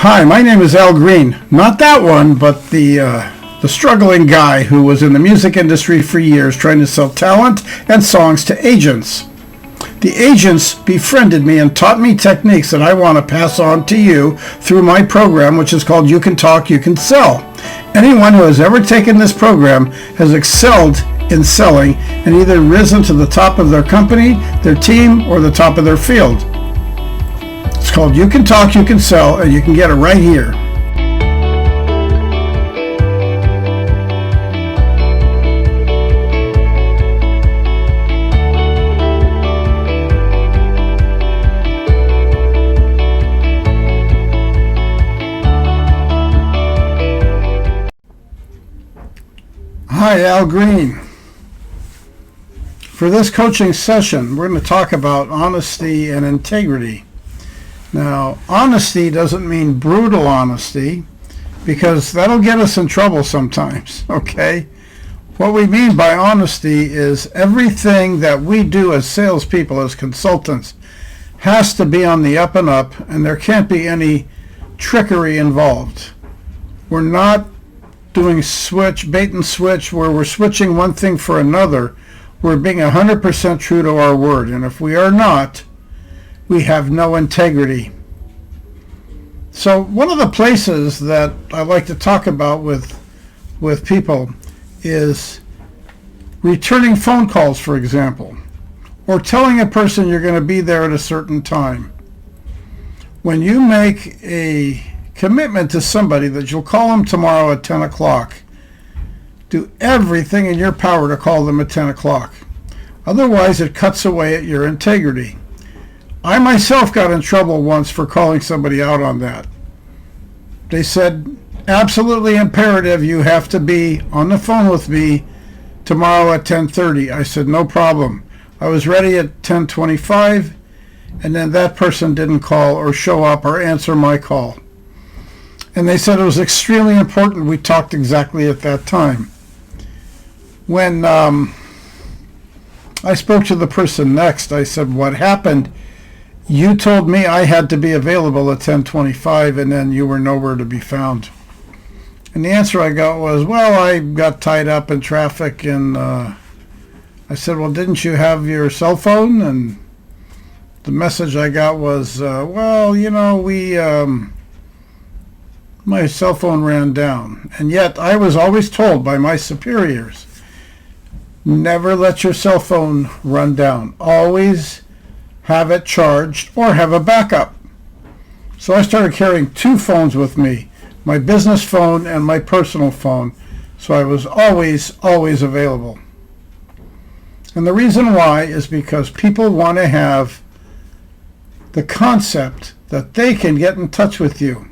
Hi, my name is Al Green. Not that one, but the struggling guy who was in the music industry for years trying to sell talent and songs to agents. The agents befriended me and taught me techniques that I want to pass on to you through my program, which is called You Can Talk, You Can Sell. Anyone who has ever taken this program has excelled in selling and either risen to the top of their company, their team, or the top of their field. It's called You Can Talk, You Can Sell, and you can get it right here. Hi, Al Green. For this coaching session, we're going to talk about honesty and integrity. Now, honesty doesn't mean brutal honesty, because that'll get us in trouble sometimes, okay? What we mean by honesty is everything that we do as salespeople, as consultants, has to be on the up and up, and there can't be any trickery involved. We're not doing bait and switch, where we're switching one thing for another. We're being 100% true to our word, and if we are not, we have no integrity. So one of the places that I like to talk about with people is returning phone calls, for example, or telling a person you're going to be there at a certain time. When you make a commitment to somebody that you'll call them tomorrow at 10 o'clock, do everything in your power to call them at 10 o'clock. Otherwise, it cuts away at your integrity. I myself got in trouble once for calling somebody out on that. They said, absolutely imperative, you have to be on the phone with me tomorrow at 10:30. I said, no problem. I was ready at 10:25, and then that person didn't call or show up or answer my call. And they said it was extremely important we talked exactly at that time. When I spoke to the person next, I said, what happened? You told me I had to be available at 10:25, and then you were nowhere to be found. And the answer I got was, well, I got tied up in traffic, and I said, well, didn't you have your cell phone? And the message I got was, well, you know, my cell phone ran down. And yet I was always told by my superiors, never let your cell phone run down. Always have it charged or have a backup. So I started carrying two phones with me, my business phone and my personal phone. So I was always available. And the reason why is because people want to have the concept that they can get in touch with you.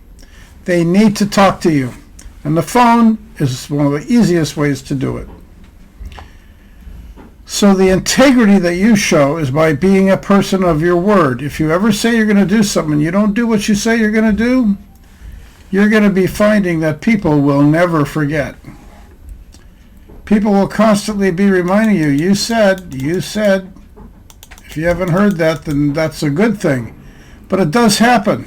They need to talk to you. And the phone is one of the easiest ways to do it. So the integrity that you show is by being a person of your word. If you ever say you're going to do something and you don't do what you say you're going to do, you're going to be finding that people will never forget. People will constantly be reminding you, you said. If you haven't heard that, then that's a good thing. But it does happen.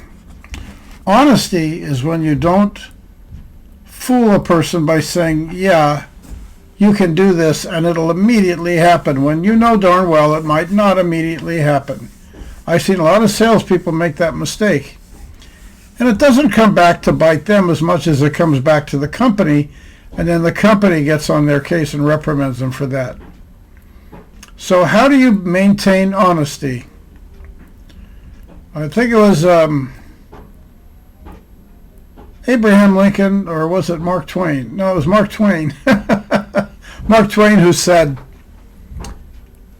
Honesty is when you don't fool a person by saying, yeah, you can do this and it'll immediately happen, when you know darn well it might not immediately happen. I've seen a lot of salespeople make that mistake. And it doesn't come back to bite them as much as it comes back to the company, and then the company gets on their case and reprimands them for that. So how do you maintain honesty? I think it was Abraham Lincoln, or was it Mark Twain? No, it was Mark Twain. Mark Twain, who said,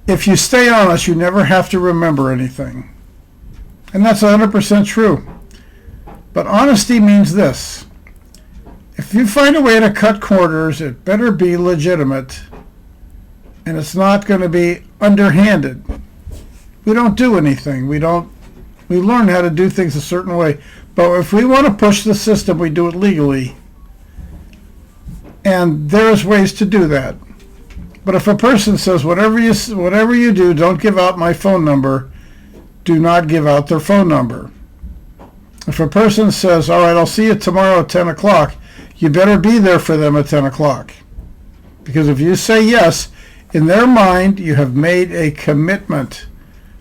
if you stay honest, you never have to remember anything. And that's 100% true. But honesty means this. If you find a way to cut corners, it better be legitimate, and it's not going to be underhanded. We don't do anything. We learn how to do things a certain way. But if we want to push the system, we do it legally. And there's ways to do that. But if a person says, whatever you do, don't give out my phone number, do not give out their phone number. If a person says, all right, I'll see you tomorrow at 10 o'clock, you better be there for them at 10 o'clock. Because if you say yes, in their mind, you have made a commitment.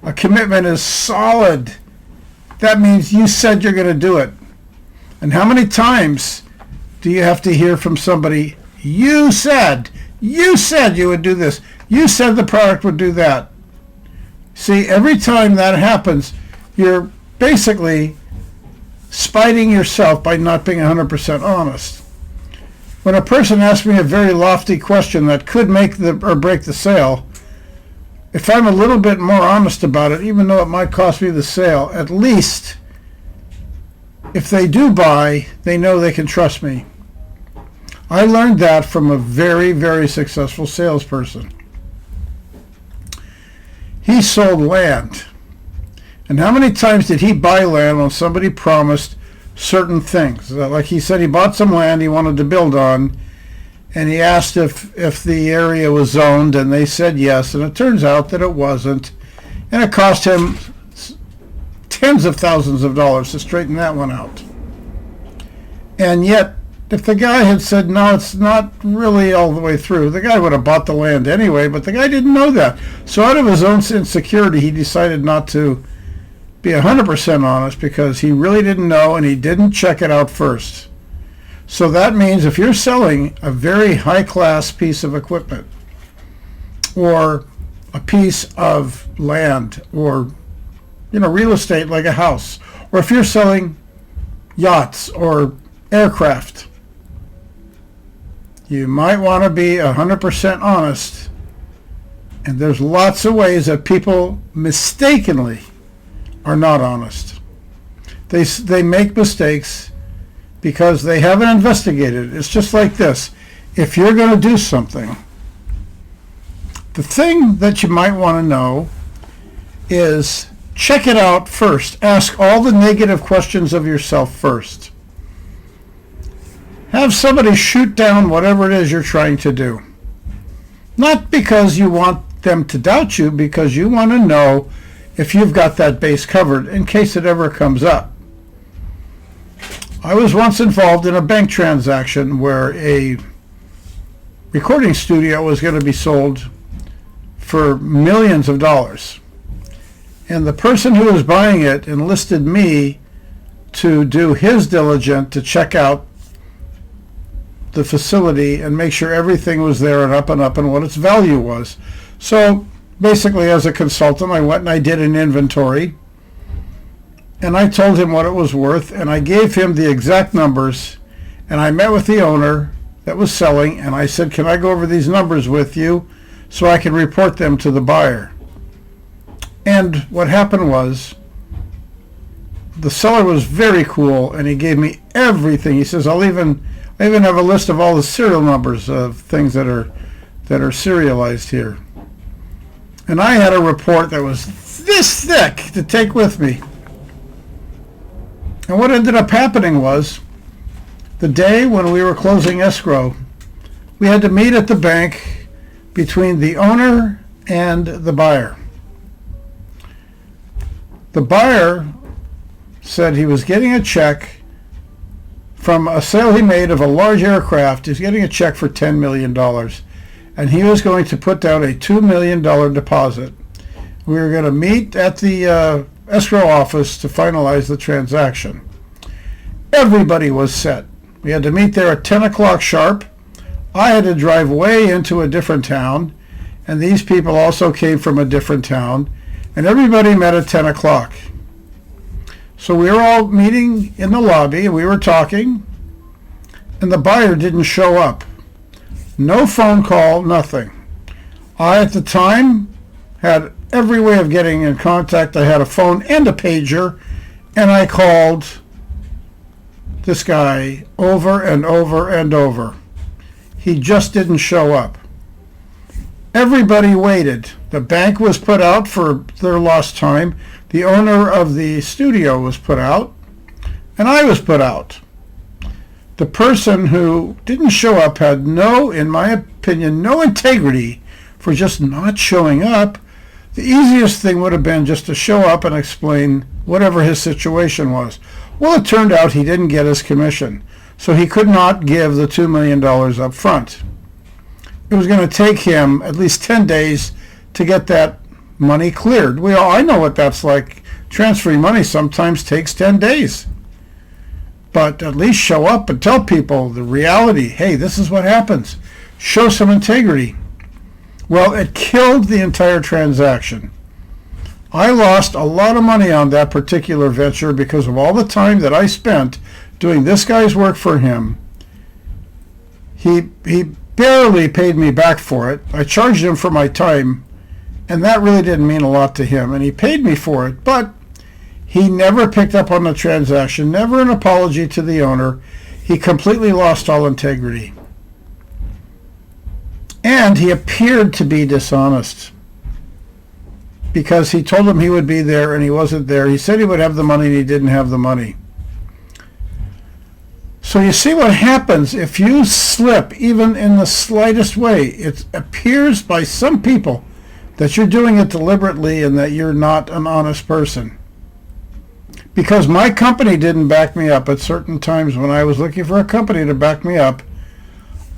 A commitment is solid. That means you said you're going to do it. And how many times do you have to hear from somebody, you said you would do this. You said the product would do that. See, every time that happens, you're basically spiting yourself by not being 100% honest. When a person asks me a very lofty question that could make or break the sale, if I'm a little bit more honest about it, even though it might cost me the sale, at least if they do buy, they know they can trust me. I learned that from a very, very successful salesperson. He sold land. And how many times did he buy land when somebody promised certain things? Like he said, he bought some land he wanted to build on, and he asked if the area was zoned, and they said yes, and it turns out that it wasn't, and it cost him tens of thousands of dollars to straighten that one out. And yet, if the guy had said, no, it's not really all the way through, the guy would have bought the land anyway, but the guy didn't know that. So out of his own insecurity, he decided not to be 100% honest because he really didn't know and he didn't check it out first. So that means if you're selling a very high-class piece of equipment or a piece of land or real estate like a house, or if you're selling yachts or aircraft, you might want to be 100% honest. And there's lots of ways that people mistakenly are not honest. They make mistakes because they haven't investigated. It's just like this. If you're going to do something, the thing that you might want to know is check it out first. Ask all the negative questions of yourself first. Have somebody shoot down whatever it is you're trying to do. Not because you want them to doubt you, because you want to know if you've got that base covered in case it ever comes up. I was once involved in a bank transaction where a recording studio was going to be sold for millions of dollars. And the person who was buying it enlisted me to do his diligence to check out the facility and make sure everything was there and up and what its value was. So basically, as a consultant, I went and I did an inventory, and I told him what it was worth, and I gave him the exact numbers, and I met with the owner that was selling, and I said, can I go over these numbers with you so I can report them to the buyer? And what happened was, the seller was very cool, and he gave me everything. He says, I even have a list of all the serial numbers of things that are serialized here. And I had a report that was this thick to take with me. And what ended up happening was, the day when we were closing escrow, we had to meet at the bank between the owner and the buyer. The buyer said he was getting a check from a sale he made of a large aircraft. He's getting a check for $10 million. And he was going to put down a $2 million deposit. We were going to meet at the escrow office to finalize the transaction. Everybody was set. We had to meet there at 10 o'clock sharp. I had to drive way into a different town, and these people also came from a different town, and everybody met at 10 o'clock. So we were all meeting in the lobby, and we were talking, and the buyer didn't show up. No phone call, nothing. I, at the time, had every way of getting in contact. I had a phone and a pager, and I called this guy over and over and over. He just didn't show up. Everybody waited. The bank was put out for their lost time. The owner of the studio was put out, and I was put out. The person who didn't show up had in my opinion, no integrity for just not showing up. The easiest thing would have been just to show up and explain whatever his situation was. Well, it turned out he didn't get his commission, so he could not give the $2 million up front. It was going to take him at least 10 days to get that money cleared. I know what that's like. Transferring money sometimes takes 10 days. But at least show up and tell people the reality. Hey, this is what happens. Show some integrity. Well, it killed the entire transaction. I lost a lot of money on that particular venture because of all the time that I spent doing this guy's work for him. He barely paid me back for it. I charged him for my time, and that really didn't mean a lot to him, and he paid me for it, but he never picked up on the transaction, never an apology to the owner. He completely lost all integrity. And he appeared to be dishonest because he told him he would be there and he wasn't there. He said he would have the money and he didn't have the money. So you see what happens if you slip even in the slightest way. It appears by some people that you're doing it deliberately and that you're not an honest person. Because my company didn't back me up at certain times when I was looking for a company to back me up,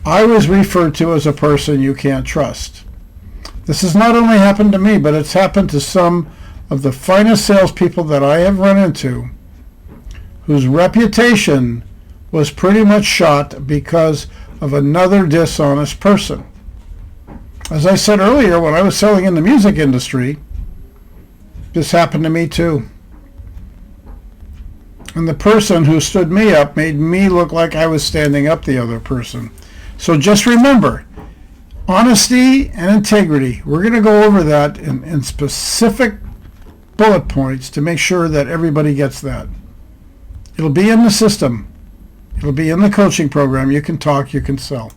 I was referred to as a person you can't trust. This has not only happened to me, but it's happened to some of the finest salespeople that I have run into, whose reputation was pretty much shot because of another dishonest person. As I said earlier, when I was selling in the music industry, this happened to me too. And the person who stood me up made me look like I was standing up the other person. So just remember, honesty and integrity. We're going to go over that in specific bullet points to make sure that everybody gets that. It'll be in the system. It'll be in the coaching program. You can talk, you can sell.